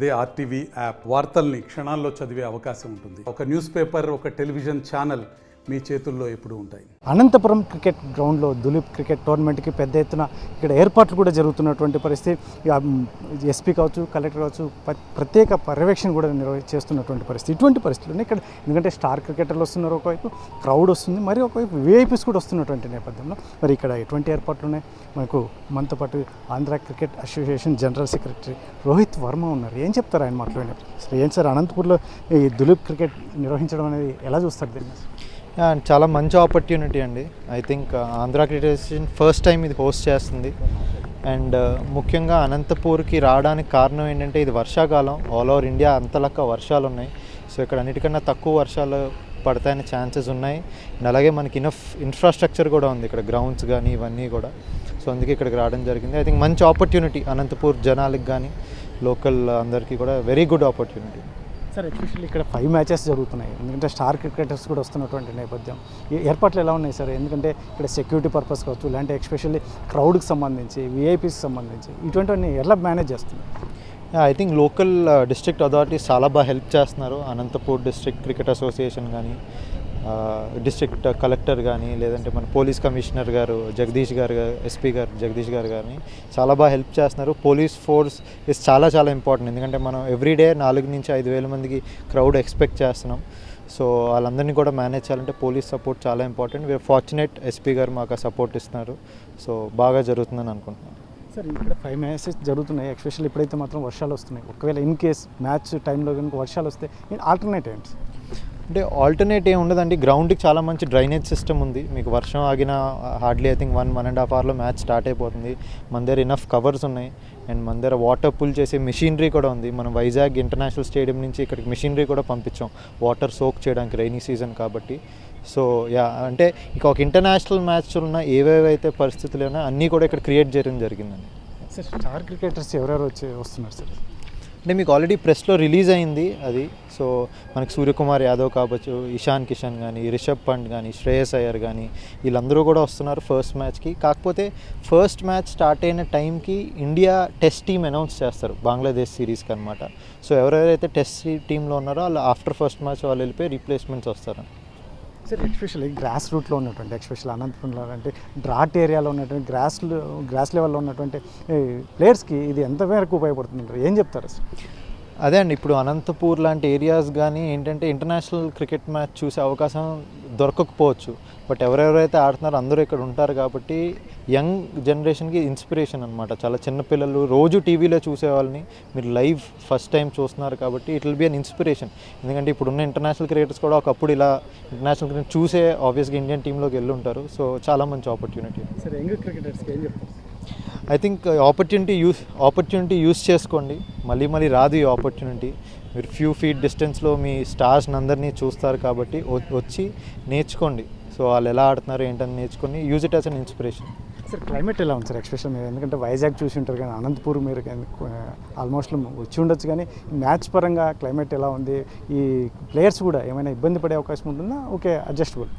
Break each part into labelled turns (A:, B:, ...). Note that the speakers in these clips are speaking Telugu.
A: అదే ఆర్టీవీ యాప్ వార్తల్ని క్షణాల్లో చదివే అవకాశం ఉంటుంది. ఒక న్యూస్ పేపర్, ఒక టెలివిజన్ ఛానల్ మీ చేతుల్లో ఎప్పుడూ ఉంటాయి.
B: అనంతపురం క్రికెట్ గ్రౌండ్లో దులీప్ క్రికెట్ టోర్నమెంట్కి పెద్ద ఎత్తున ఇక్కడ ఏర్పాట్లు కూడా జరుగుతున్నటువంటి పరిస్థితి. ఎస్పీ కావచ్చు, కలెక్టర్ కావచ్చు, ప్రత్యేక పర్యవేక్షణ కూడా చేస్తున్నటువంటి పరిస్థితి. ఇటువంటి పరిస్థితుల్లో ఇక్కడ ఎందుకంటే స్టార్ క్రికెటర్లు వస్తున్నారు, ఒకవైపు క్రౌడ్ వస్తుంది, మరి ఒకవైపు విఐపీస్ కూడా వస్తున్నటువంటి నేపథ్యంలో మరి ఇక్కడ ఎటువంటి ఏర్పాట్లు ఉన్నాయి? మనతో పాటు Andhra cricket association general secretary Rohit Varma ఉన్నారు. ఏం చెప్తారు ఆయన మాట్లాడిన? ఏంటి సార్, అనంతపూర్లో ఈ దులీప్ క్రికెట్ నిర్వహించడం అనేది ఎలా చూస్తారు దీన్ని?
C: చాలా మంచి ఆపర్చునిటీ అండి. I think Andhra cricket association first time ఇది హోస్ట్ చేస్తుంది. అండ్ ముఖ్యంగా అనంతపూర్కి రావడానికి కారణం ఏంటంటే ఇది వర్షాకాలం, ఆల్ ఓవర్ ఇండియా అంతలక్క వర్షాలు ఉన్నాయి. సో ఇక్కడ అన్నిటికన్నా తక్కువ వర్షాలు పడతాయనే ఛాన్సెస్ ఉన్నాయి. అండ్ అలాగే మనకి ఇనఫ్ ఇన్ఫ్రాస్ట్రక్చర్ కూడా ఉంది ఇక్కడ, గ్రౌండ్స్ కానీ ఇవన్నీ కూడా. సో అందుకే ఇక్కడికి రావడం జరిగింది. ఐ థింక్ మంచి ఆపర్చునిటీ అనంతపూర్ జనాలకు కానీ లోకల్ అందరికీ కూడా very good opportunity.
B: Sir, especially ఇక్కడ 5 మ్యాచెస్ జరుగుతున్నాయి, ఎందుకంటే స్టార్ క్రికెటర్స్ కూడా వస్తున్నటువంటి నేపథ్యం. ఏర్పాట్లు ఎలా ఉన్నాయి సార్? ఎందుకంటే ఇక్కడ సెక్యూరిటీ పర్పస్ కావచ్చు, లేదంటే ఎస్పెషల్లీ క్రౌడ్కి సంబంధించి, విఐపీస్కి సంబంధించి ఇటువంటివన్నీ ఎలా మేనేజ్ చేస్తున్నారు?
C: I think local district authorities చాలా బాగా హెల్ప్ చేస్తున్నారు. అనంతపూర్ డిస్ట్రిక్ట్ క్రికెట్ అసోసియేషన్ కానీ, డిస్ట్రిక్ట్ కలెక్టర్ కానీ, లేదంటే మన పోలీస్ కమిషనర్ గారు జగదీష్ గారు, ఎస్పీ గారు జగదీష్ గారు కానీ చాలా బాగా హెల్ప్ చేస్తున్నారు. పోలీస్ ఫోర్స్ ఇస్ చాలా ఇంపార్టెంట్, ఎందుకంటే మనం ఎవ్రీడే 4 నుంచి 5,000 మందికి క్రౌడ్ ఎక్స్పెక్ట్ చేస్తున్నాం. సో వాళ్ళందరినీ కూడా మేనేజ్ చేయాలంటే పోలీస్ సపోర్ట్ చాలా ఇంపార్టెంట్. వీఆర్ ఫార్చునేట్, ఎస్పీ గారు మాకు సపోర్ట్ ఇస్తున్నారు. సో బాగా జరుగుతుందని అనుకుంటున్నాను.
B: సార్, ఇక్కడ 5 మ్యాచెస్ జరుగుతున్నాయి, ఎస్పెషల్లీ ఇప్పుడైతే మాత్రం వర్షాలు వస్తున్నాయి. ఒకవేళ ఇన్ కేస్ మ్యాచ్ టైంలో కనుక వర్షాలు వస్తే ఆల్టర్నేట్ ఏంటి?
C: అంటే ఆల్టర్నేట్ ఏమి ఉండదండి. గ్రౌండ్కి చాలా మంచి డ్రైనేజ్ సిస్టమ్ ఉంది. మీకు వర్షం ఆగిన హార్డ్లీ ఐ థింక్ 1.5 అవర్లో మ్యాచ్ స్టార్ట్ అయిపోతుంది. మన దగ్గర ఇనఫ్ కవర్స్ ఉన్నాయి. అండ్ మన దగ్గర వాటర్ పుల్ చేసే మిషనరీ కూడా ఉంది. మనం వైజాగ్ ఇంటర్నేషనల్ స్టేడియం నుంచి ఇక్కడికి మిషనరీ కూడా పంపించాం, వాటర్ సోక్ చేయడానికి, రైనీ సీజన్ కాబట్టి. సో అంటే ఇక ఒక ఇంటర్నేషనల్ మ్యాచ్ ఉన్న ఏవేవైతే పరిస్థితులు ఉన్నా అన్నీ కూడా ఇక్కడ క్రియేట్ చేయడం జరిగిందండి.
B: సార్, స్టార్ క్రికెటర్స్ ఎవరెవరు వస్తున్నారు సార్?
C: అంటే మీకు ఆల్రెడీ ప్రెస్లో రిలీజ్ అయింది అది. సో మనకి సూర్యకుమార్ యాదవ్ కావచ్చు, ఇషాన్ కిషన్ కానీ, రిషబ్ పంట్ కానీ, శ్రేయస్ అయ్యర్ కానీ, వీళ్ళందరూ కూడా వస్తున్నారు ఫస్ట్ మ్యాచ్కి. కాకపోతే ఫస్ట్ మ్యాచ్ స్టార్ట్ అయిన టైంకి ఇండియా టెస్ట్ టీమ్ అనౌన్స్ చేస్తారు బంగ్లాదేశ్ సిరీస్కి అనమాట. సో ఎవరెవరైతే టెస్ట్ టీంలో ఉన్నారో వాళ్ళు ఆఫ్టర్ ఫస్ట్ మ్యాచ్ వాళ్ళు వెళ్ళిపోయి రీప్లేస్మెంట్స్ వస్తారు.
B: సార్, ఎస్పెషల్లీ గ్రాస్ రూట్లో ఉన్నటువంటి, ఎస్పెషల్లీ అనంతపురంలో అంటే డ్రాట్ ఏరియాలో ఉన్నటువంటి గ్రాస్ లెవెల్లో ఉన్నటువంటి ప్లేయర్స్కి ఇది ఎంత మేరకు ఉపయోగపడుతుంది, ఏం చెప్తారు సార్?
C: అదే అండి, ఇప్పుడు అనంతపూర్ లాంటి ఏరియాస్ కానీ ఏంటంటే ఇంటర్నేషనల్ క్రికెట్ మ్యాచ్ చూసే అవకాశం దొరకకపోవచ్చు. బట్ ఎవరెవరైతే ఆడుతున్నారో అందరూ ఇక్కడ ఉంటారు కాబట్టి యంగ్ జనరేషన్కి ఇన్స్పిరేషన్ అనమాట. చాలా చిన్నపిల్లలు రోజు టీవీలో చూసే వాళ్ళని మీరు లైవ్ ఫస్ట్ టైం చూస్తున్నారు కాబట్టి it will be an inspiration. ఎందుకంటే ఇప్పుడున్న ఇంటర్నేషనల్ క్రికెటర్స్ కూడా ఒకప్పుడు ఇలా ఇంటర్నేషనల్ క్రికెట్ చూసే ఆబ్వియస్గా ఇండియన్ టీంలోకి వెళ్ళి ఉంటారు. సో చాలా మంచి ఆపర్చునిటీ.
B: సరే, యంగ్ క్రికెటర్స్కి ఏం చెప్తారు?
C: ఐ థింక్ ఆపర్చునిటీ యూస్ చేసుకోండి. మళ్ళీ రాదు ఈ ఆపర్చునిటీ. మీరు ఫ్యూ ఫీట్ డిస్టెన్స్లో మీ స్టార్స్ని అందరినీ చూస్తారు కాబట్టి వచ్చి నేర్చుకోండి. సో వాళ్ళు ఎలా ఆడుతున్నారు ఏంటని నేర్చుకొని use it as an inspiration.
B: Sir, climate ఎలా ఉంది సార్? ఎక్స్పెషల్ మీరు ఎందుకంటే వైజాగ్ చూసి ఉంటారు కానీ అనంతపూర్ మీరు ఆల్మోస్ట్ వచ్చి ఉండొచ్చు, కానీ మ్యాచ్ పరంగా క్లైమేట్ ఎలా ఉంది? ఈ ప్లేయర్స్ కూడా ఏమైనా ఇబ్బంది పడే అవకాశం ఉంటుందా? Okay, adjustable?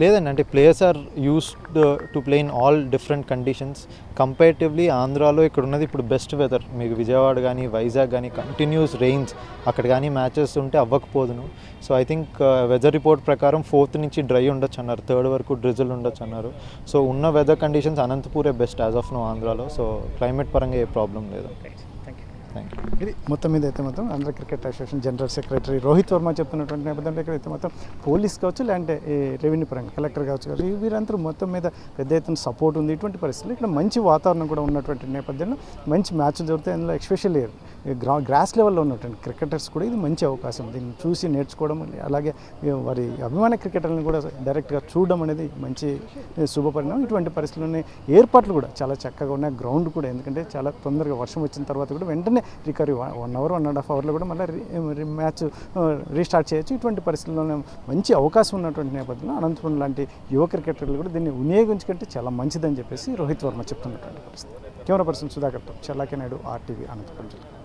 C: లేదండి, అంటే players are used to play in all different conditions. Comparatively ఆంధ్రాలో ఇక్కడ ఉన్నది ఇప్పుడు బెస్ట్ వెదర్. మీకు విజయవాడ కానీ వైజాగ్ కానీ కంటిన్యూస్ రెయిన్స్, అక్కడ కానీ మ్యాచెస్ ఉంటే అవ్వకపోదును. So I think weather report ప్రకారం 4th నుంచి డ్రై ఉండొచ్చు అన్నారు, 3rd వరకు డ్రిజిల్ ఉండొచ్చు అన్నారు. సో ఉన్న వెదర్ కండిషన్స్ అనంతపూరే బెస్ట్ యాజ్ ఆఫ్ నో ఆంధ్రాలో. సో క్లైమేట్ పరంగా ఏ ప్రాబ్లం లేదు.
B: ఇది మొత్తం మీద అయితే మాత్రం Andhra cricket association general secretary Rohit Varma చెప్తున్నటువంటి నేపథ్యంలో ఇక్కడైతే మొత్తం పోలీస్ కావచ్చు, లేదంటే రెవెన్యూ పరంగా కలెక్టర్ కావచ్చు, వీరందరూ మొత్తం మీద పెద్ద ఎత్తున సపోర్ట్ ఉంది. ఇటువంటి పరిస్థితుల్లో ఇక్కడ మంచి వాతావరణం కూడా ఉన్నటువంటి నేపథ్యంలో మంచి మ్యాచ్లు జరుగుతాయి. అందులో ఎస్పెషల్లీ గ్రాస్ లెవెల్లో ఉన్నటువంటి క్రికెటర్స్ కూడా ఇది మంచి అవకాశం. దీన్ని చూసి నేర్చుకోవడం, అలాగే వారి అభిమాన క్రికెటర్లను కూడా డైరెక్ట్గా చూడడం అనేది మంచి శుభపరిణామం. ఇటువంటి పరిస్థితుల్లోనే ఏర్పాట్లు కూడా చాలా చక్కగా ఉన్నాయి. గ్రౌండ్ కూడా ఎందుకంటే చాలా తొందరగా వర్షం వచ్చిన తర్వాత కూడా వెంటనే రికవరీ 1 అవర్ 1.5 అవర్లో కూడా మళ్ళీ మ్యాచ్ రీస్టార్ట్ చేయొచ్చు. ఇటువంటి పరిస్థితుల్లోనే మంచి అవకాశం ఉన్నటువంటి నేపథ్యంలో అనంతపురం లాంటి యువ క్రికెటర్లు కూడా దీన్ని వినియోగించుకుంటే చాలా మంచిదని చెప్పేసి రోహిత్ వర్మ చెప్తున్నటువంటి పరిస్థితి. కెమెరా పర్సన్ సుధాకర్తో చల్లాకి నాయుడు, RTV, అనంతపురం జిల్లా.